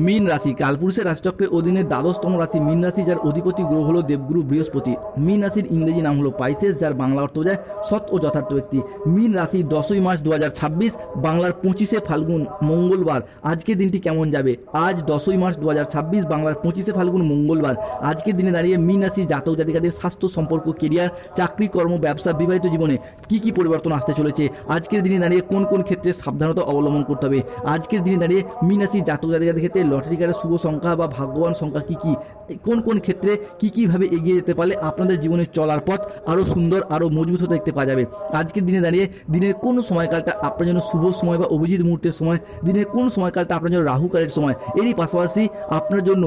মীন রাশি কালপুরুষের রাশিচক্রের অধীনে দ্বাদশতম রাশি মীন রাশি, যার অধিপতি গ্রহ হলো দেবগুরু বৃহস্পতি। মীন রাশির ইংরেজি নাম হলো পাইসেস, যার বাংলা অর্থ বোঝায় সৎ ও যথার্থ ব্যক্তি। মীন রাশি 10ই মার্চ 2026, বাংলার 25শে ফাল্গুন মঙ্গলবার। আজকের দিনটি কেমন যাবে? আজ 10ই মার্চ 2026, বাংলার 25শে ফাল্গুন মঙ্গলবার। আজকের দিনে দাঁড়িয়ে মীন রাশির জাতক জাতিকাদের স্বাস্থ্য, সম্পর্ক, কেরিয়ার, চাকরি, কর্ম, ব্যবসা, বিবাহিত জীবনে কি কি পরিবর্তন আসতে চলেছে, আজকের দিনে দাঁড়িয়ে কোন কোন ক্ষেত্রে সাবধানতা অবলম্বন করতে হবে, আজকের দিনে দাঁড়িয়ে মীন রাশির জাতক জাতিকাদের ক্ষেত্রে লটারি কার্ডের শুভ সংখ্যা বা ভাগ্যবান সংখ্যা কি কি, কোন কোন ক্ষেত্রে কি কিভাবে এগিয়ে যেতে পারলে আপনাদের জীবনের চলার পথ আরও সুন্দর, আরও মজবুত হতে দেখতে পাওয়া যাবে। আজকের দিনে দাঁড়িয়ে দিনের কোন সময়কালটা আপনার জন্য শুভ সময় বা অভিজিৎ মুহূর্তের সময়, দিনের কোন সময়কালটা আপনার জন্য রাহুকালের সময়, এরই পাশাপাশি আপনার জন্য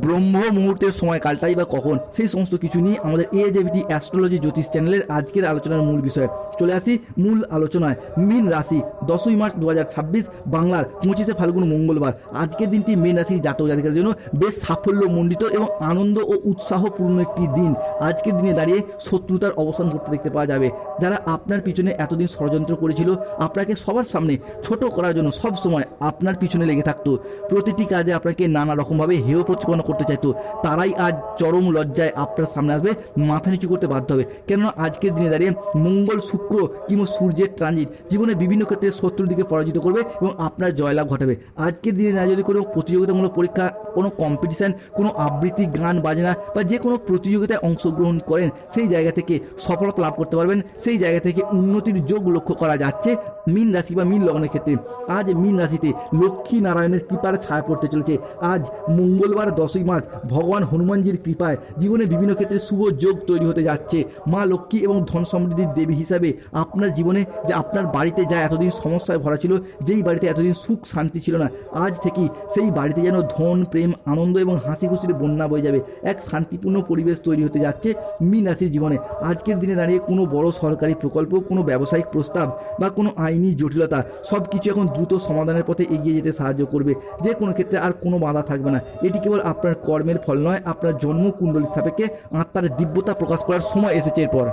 ব্রহ্ম মুহূর্তের সময়কালটাই বা কখন, সেই সমস্ত কিছু নিয়ে আমাদের এজেবিটি অ্যাস্ট্রোলজি জ্যোতিষ চ্যানেলের আজকের আলোচনার মূল বিষয়। চলে আসি মূল আলোচনায়। মীন রাশি 10ই মার্চ 2026, বাংলার 25শে ফাল্গুন মঙ্গলবার। আজকের দিনটি মীন রাশির জাতক জাতিকাদের জন্য বেশ সাফল্যমণ্ডিত এবং আনন্দ ও উৎসাহপূর্ণ একটি দিন। আজকের দিনে দাঁড়িয়ে শত্রুতার অবসান ঘটতে দেখতে পাওয়া যাবে। যারা আপনার পিছনে এতদিন ষড়যন্ত্র করেছিল, আপনাকে সবার সামনে ছোট করার জন্য সব সময় আপনার পিছনে লেগে থাকতো, প্রতিটি কাজে আপনাকে নানা রকমভাবে হেয় প্রতিপন্ন করতে চাইতো, তারাই আজ চরম লজ্জায় আপনার সামনে আসবে, মাথা নিচু করতে বাধ্য হবে। কেননা আজকের দিনে দাঁড়িয়ে মঙ্গল, শুক্র কিংবা সূর্যের ট্রানজিট জীবনে বিভিন্ন ক্ষেত্রে শত্রুর দিকে পরাজিত করবে এবং আপনার জয়লাভ ঘটাবে। আজকের দিনে দাঁড়িয়ে যদি কোনো প্রতিযোগিতামূলক পরীক্ষা, কোনো কম্পিটিশান, কোনো আবৃত্তি, গান বাজনা বা যে কোনো প্রতিযোগিতায় অংশগ্রহণ করেন, সেই জায়গা থেকে সফলতা লাভ করতে পারবেন, সেই জায়গা থেকে উন্নতির যোগ লক্ষ্য করা যাচ্ছে মীন রাশি বা মীন লগ্নের ক্ষেত্রে। আজ মীন রাশিতে লক্ষ্মী নারায়ণের কৃপার ছায়া পড়তে চলেছে। আজ মঙ্গলবার 10ই মার্চ ভগবান হনুমানজির কৃপায় জীবনে বিভিন্ন ক্ষেত্রে শুভ যোগ তৈরি হতে যাচ্ছে। মা লক্ষ্মী এবং ধন সমৃদ্ধির দেবী হিসাবে আপনার জীবনে, যে আপনার বাড়িতে যা এতদিন সমস্যায় ভরা ছিল, যেই বাড়িতে এতদিন সুখ শান্তি ছিল না, আজ থেকেই সেই বাড়িতে যেন ধন, প্রেম, আনন্দ এবং হাসি খুশির বন্যা বয়ে যাবে। এক শান্তিপূর্ণ পরিবেশ তৈরি হতে যাচ্ছে মীন রাশির জীবনে। আজকের দিনে দাঁড়িয়ে কোনো বড় সরকারি প্রকল্প, কোনো ব্যবসায়িক প্রস্তাব বা কোনো আইনি জটিলতা, সব কিছু এখন দ্রুত সমাধানের পথে এগিয়ে যেতে সাহায্য করবে। যে কোনো ক্ষেত্রে আর কোনো বাধা থাকবে না। এটি কেবল আপনার কর্মের ফল নয়, আপনার জন্ম কুণ্ডলীর সাপেক্ষে আত্মার দিব্যতা প্রকাশ করার সময় এসেছে। এরপর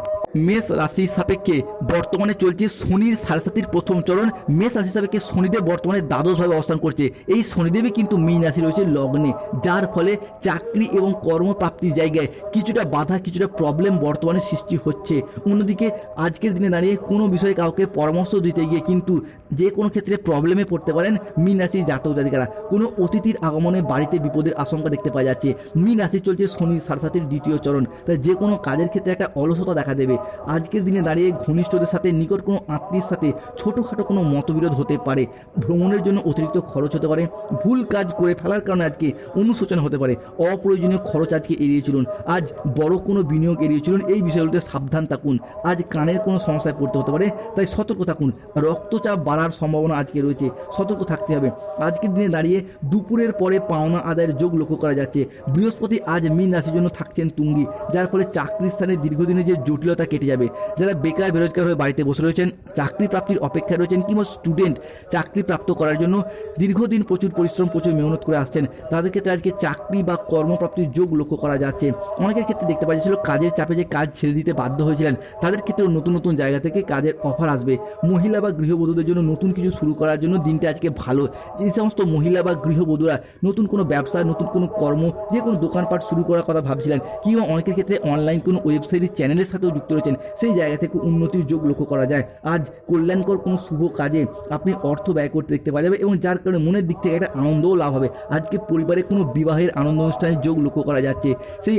মেষ রাশির সাপেক্ষে বর্তমানে চলছে শনির সাড়ে প্রথম চরণ। মেষ রাশির সাপেক্ষে শনিদেব বর্তমানে দ্বাদশভাবে অবস্থান করছে। এই শনিদেবই কিন্তু মীন রাশি রয়েছে লগ্নে, যার ফলে চাকরি এবং কর্মপ্রাপ্তির জায়গায় কিছুটা বাধা, কিছুটা প্রবলেম বর্তমানে সৃষ্টি হচ্ছে। অন্যদিকে আজকের দিনে দাঁড়িয়ে কোনো বিষয়ে কাউকে পরামর্শ দিতে গিয়ে কিন্তু যে কোনো ক্ষেত্রে প্রবলেমে পড়তে পারেন মীন রাশির জাতক জাতিকারা। কোনো অতিথির আগমনে বাড়িতে বিপদের আশঙ্কা দেখতে পাওয়া যাচ্ছে। মীন রাশি চলছে শনির সাড়ে দ্বিতীয় চরণ, তাই যে কোনো কাজের ক্ষেত্রে একটা অলসতা দেখা দেবে। আজকের দিনে দাঁড়িয়ে ঘনিষ্ঠদের সাথে, নিকট কোনো আত্মীয়ের সাথে ছোটোখাটো কোনো মতবিরোধ হতে পারে। ভ্রমণের জন্য অতিরিক্ত খরচ হতে পারে। ভুল কাজ করে ফেলার কারণে আজকে অনুশোচনা হতে পারে। অপ্রয়োজনীয় খরচ আজকে এড়িয়ে চলুন। আজ বড় কোনো বিনিয়োগ এড়িয়ে চলুন। এই বিষয়গুলোতে সাবধান থাকুন। আজ কানের কোনো সমস্যায় পড়তে হতে পারে, তাই সতর্ক থাকুন। রক্তচাপ বাড়ার সম্ভাবনা আজকে রয়েছে, সতর্ক থাকতে হবে। আজকের দিনে দাঁড়িয়ে দুপুরের পরে পাওনা আদায়ের যোগ লক্ষ্য করা যাচ্ছে। বৃহস্পতি আজ মীন রাশির জন্য থাকছেন তুঙ্গি, যার ফলে চাকরির স্থানে দীর্ঘদিনের যে জটিলতা কেটে যাবে। যারা বেকার বেরোজগার হয়ে বাড়িতে বসে রয়েছেন, চাকরি প্রাপ্তির অপেক্ষায় রয়েছেন, কিংবা স্টুডেন্ট চাকরি প্রাপ্ত করার জন্য দীর্ঘদিন প্রচুর পরিশ্রম, প্রচুর মেহনত করে আসছেন, তাদের ক্ষেত্রে আজকে চাকরি বা কর্মপ্রাপ্তির যোগ লক্ষ্য করা যাচ্ছে। অনেকের ক্ষেত্রে দেখতে পাওয়া যাচ্ছিল কাজের চাপে যে কাজ ছেড়ে দিতে বাধ্য হয়েছিলেন, তাদের ক্ষেত্রেও নতুন নতুন জায়গা থেকে কাজের অফার আসবে। মহিলা বা গৃহবধূদের জন্য নতুন কিছু শুরু করার জন্য দিনটা আজকে ভালো। যে সমস্ত মহিলা বা গৃহবধূরা নতুন কোনো ব্যবসা, নতুন কোনো কর্ম, যে কোনো দোকানপাট শুরু করার কথা ভাবছিলেন, কিংবা অনেকের ক্ষেত্রে অনলাইন কোনো ওয়েবসাইটের চ্যানেলের সাথেও যুক্ত রয়েছেন, সেই জায়গা থেকে উন্নতির যোগ লক্ষ্য করা যায়। আজ কল্যাণকর কোনো শুভ কাজে আপনি অর্থ ব্যয় করতে দেখতে পাওয়া যাবে এবং যার কারণে মনের দিক থেকে একটা আনন্দও লাভ হবে। আজকে পরিবারে কোনো বিবাহের আনন্দ অনুষ্ঠানের যোগ লক্ষ্য করা যাচ্ছে। সেই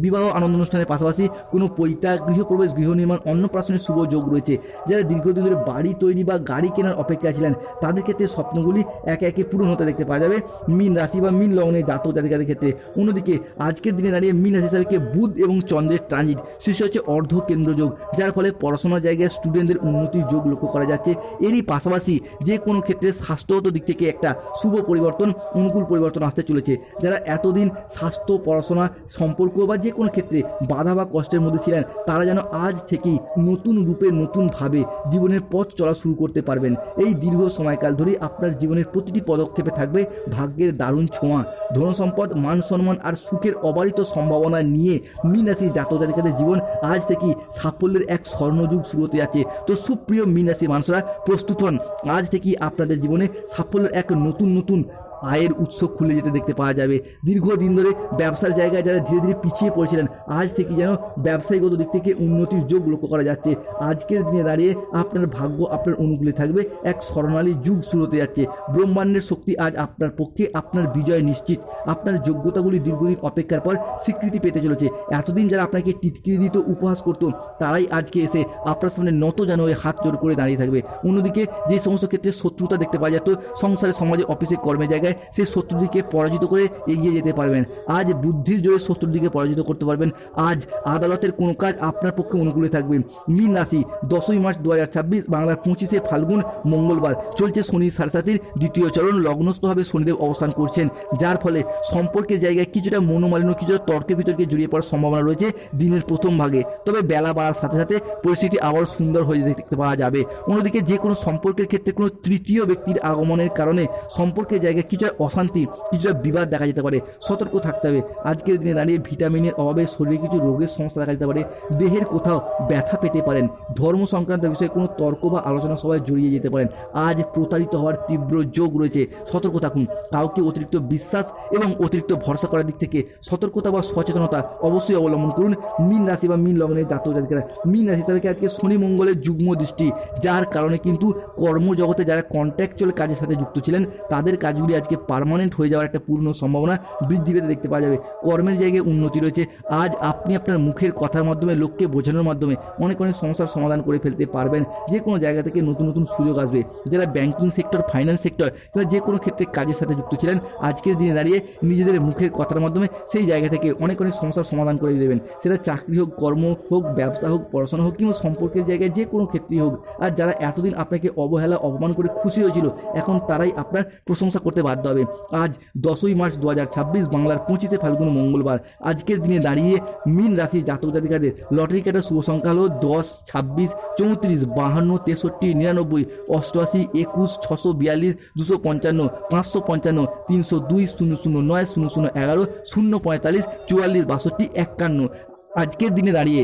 বিবাহ আনন্দ অনুষ্ঠানের পাশাপাশি কোনো পৈতৃক গৃহপ্রবেশ, গৃহ নির্মাণ, অন্নপ্রাশনের শুভ যোগ রয়েছে। যারা দীর্ঘদিন ধরে বাড়ি তৈরি বা গাড়ি কেনার অপেক্ষায় ছিলেন, তাদের ক্ষেত্রে স্বপ্নগুলি একে একে পূরণ হতে দেখতে পাওয়া যাবে মীন রাশি বা মীন লগ্নের জাতক জাতিকাদের ক্ষেত্রে। অন্যদিকে আজকের দিনে দাঁড়িয়ে মীন রাশি হিসাবে বুধ এবং চন্দ্রের ট্রানজিট সৃষ্টি হচ্ছে অর্ধ কেন্দ্র যোগ, যার ফলে পড়াশোনার জায়গায় স্টুডেন্টদের উন্নতির যোগ লক্ষ্য করা যাচ্ছে। এরই পাশাপাশি যে কোনো ক্ষেত্রে স্বাস্থ্যগত দিক থেকে একটা শুভ পরিবর্তন, অনুকূল পরিবর্তন আসতে চলেছে। যারা এতদিন স্বাস্থ্য, পড়াশোনা, সম্পর্ক বা যে কোনো ক্ষেত্রে বাধা বা কষ্টের মধ্যে ছিলেন, তারা যেন আজ থেকেই নতুন রূপে, নতুনভাবে জীবনের পথ চলা শুরু করতে পারবেন। এই দীর্ঘ সময়কাল ধরেই আপনার জীবনের প্রতিটি পদক্ষেপে থাকবে ভাগ্যের দারুণ ছোঁয়া। ধনসম্পদ, মান সম্মান আর সুখের অবারিত সম্ভাবনা নিয়ে মীন রাশির জাতক জাতিকাদের জীবন আজ থেকেই সাফল্যের এক স্বর্ণযুগ শুরু হতে যাচ্ছে। তো সুপ্রিয় মীন রাশির মানুষরা প্রস্তুত হন, আজ থেকেই আপনাদের জীবনে সাফল্যের এক নতুন আয়ের উৎস খুলে যেতে দেখতে পাওয়া যাবে। দীর্ঘদিন ধরে ব্যবসার জায়গায় যারা ধীরে ধীরে পিছিয়ে পড়েছিলেন, আজ থেকে যেন ব্যবসায়িকগত দিক থেকে উন্নতির যোগ লক্ষ্য করা যাচ্ছে। আজকের দিনে দাঁড়িয়ে আপনার ভাগ্য আপনার অনুকূলে থাকবে। এক স্বর্ণালী যুগ শুরু হতে যাচ্ছে। ব্রহ্মাণ্ডের শক্তি আজ আপনার পক্ষে, আপনার বিজয় নিশ্চিত। আপনার যোগ্যতাগুলি দীর্ঘদিন অপেক্ষার পর স্বীকৃতি পেতে চলেছে। এতদিন যারা আপনাকে টিটকিরি দিত, উপহাস করতো, তারাই আজকে এসে আপনার সামনে নত যেন হয়ে হাত জোর করে দাঁড়িয়ে থাকবে। অন্যদিকে যে সমস্ত ক্ষেত্রে শত্রুতা দেখতে পাওয়া যেত সংসারে, সমাজে, অফিসে, কর্মের জায়গায়, সেই শত্রুদিকে পরাজিত করে এগিয়ে যেতে পারবেন। আজ বুদ্ধির জোরে শত্রুদিকে পরাজিত করতে পারবেন। আজ আদালতের কোনো কাজ আপনার পক্ষে অনুকূলে থাকবে। মীন রাশি 10ই মার্চ 2026 বাংলার 25শে ফাল্গুন মঙ্গলবার চলছে শনি 7.5 দ্বিতীয় চরণ। লগ্নস্থভাবে শনিদেব অবস্থান করছেন, যার ফলে সম্পর্কের জায়গায় কিছুটা মনোমালিন্য, কিছুটা তর্কে বিতর্কে জড়িয়ে পড়ার সম্ভাবনা রয়েছে দিনের প্রথম ভাগে। তবে বেলা বাড়ার সাথে সাথে পরিস্থিতি আবার সুন্দর হয়ে দেখতে পাওয়া যাবে। অন্যদিকে যে কোনো সম্পর্কের ক্ষেত্রে কোনো তৃতীয় ব্যক্তির আগমনের কারণে সম্পর্কের জায়গায় কিছুটা অশান্তি, কিছুটা বিবাদ দেখা যেতে পারে। সতর্ক থাকতে হবে। আজকের দিনে দাঁড়িয়ে ভিটামিনের অভাবে শরীরে কিছু রোগের সমস্যা দেখা যেতে পারে। দেহের কোথাও ব্যথা পেতে পারেন। ধর্ম সংক্রান্ত বিষয়ে কোনো তর্ক বা আলোচনা সভায় জড়িয়ে যেতে পারেন। আজ প্রতারিত হওয়ার তীব্র যোগ রয়েছে। সতর্ক থাকুন। কাউকে অতিরিক্ত বিশ্বাস এবং অতিরিক্ত ভরসা করার দিক থেকে সতর্কতা বা সচেতনতা অবশ্যই অবলম্বন করুন। মীন রাশি বা মীন লগ্নের জাতক জাতিকারা, মীন রাশি হিসাবে আজকে শনি মঙ্গলের যুগ্ম দৃষ্টি, যার কারণে কিন্তু কর্মজগতে যারা কন্ট্রাকচুয়াল কাজের সাথে যুক্ত ছিলেন তাদের কাজগুলি আজকে পার্মানেন্ট হয়ে যাওয়ার একটা পূর্ণ সম্ভাবনা বৃদ্ধি পেতে দেখতে পাওয়া যাবে। কর্মের জায়গায় উন্নতি রয়েছে। আজ আপনি আপনার মুখের কথার মাধ্যমে, লোককে বোঝানোর মাধ্যমে অনেক সমস্যার সমাধান করে ফেলতে পারবেন। যে কোনো জায়গা থেকে নতুন নতুন সুযোগ আসবে। যারা ব্যাংকিং সেক্টর, ফাইন্যান্স সেক্টর কিংবা যে কোনো ক্ষেত্রে কাজের সাথে যুক্ত ছিলেন, আজকের দিনে দাঁড়িয়ে নিজেদের মুখের কথার মাধ্যমে সেই জায়গা থেকে অনেক সমস্যার সমাধান করে দেবেন। সেটা চাকরি হোক, কর্ম হোক, ব্যবসা হোক, পড়াশোনা হোক কিংবা সম্পর্কের জায়গায় যে কোনো ক্ষেত্রেই হোক। আর যারা এতদিন আপনাকে অবহেলা, অপমান করে খুশি হয়েছিল, এখন তারাই আপনার প্রশংসা করতে বাধ্য হবে। আজ 10ই মার্চ 2026 বাংলার 25শে ফাল্গুন মঙ্গলবার। আজকের দিনে দাঁড়িয়ে মীন রাশির জাতক জাতিকাদের লটারি কাটার শুভ সংখ্যা হলো 10, 26, 34, 52, 63, 99, 88, 21, 642, 255, 555, 302, 009, 0011, 045, 44, 62, 51। আজকের দিনে দাঁড়িয়ে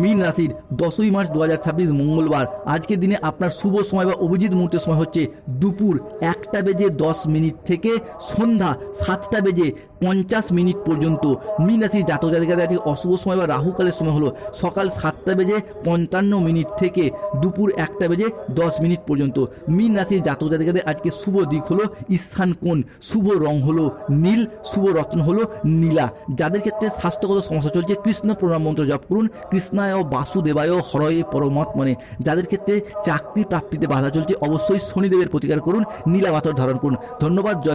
মীন রাশির 10ই মার্চ 2026 মঙ্গলবার। আজকের দিনে আপনার শুভ সময় বা অভিজিৎ মুহূর্তের সময় হচ্ছে দুপুর 1:10 থেকে সন্ধ্যা 7:50 পর্যন্ত। মীন রাশির জাতক জাতিকাদের আজকে অশুভ সময় বা রাহুকালের সময় হলো সকাল 7:55 থেকে দুপুর 1:10 পর্যন্ত। মীন রাশির জাতক জাতিকাদের আজকে শুভ দিক হলো ঈশান কোণ, শুভ রং হলো নীল, শুভ রত্ন হলো নীলা। যাদের ক্ষেত্রে স্বাস্থ্যগত সমস্যা চলছে, কৃষ্ণ প্রণাম মন্ত্র জপ করুন। কৃষ্ণায় বাসুদেবায় হরয়ে পরমাত্মনে। যাদের ক্ষেত্রে চাকরি প্রাপ্তিতে বাধা চলছে, অবশ্যই শনিদেবের প্রতিকার করুন, নীলা পাথর ধারণ করুন। ধন্যবাদ।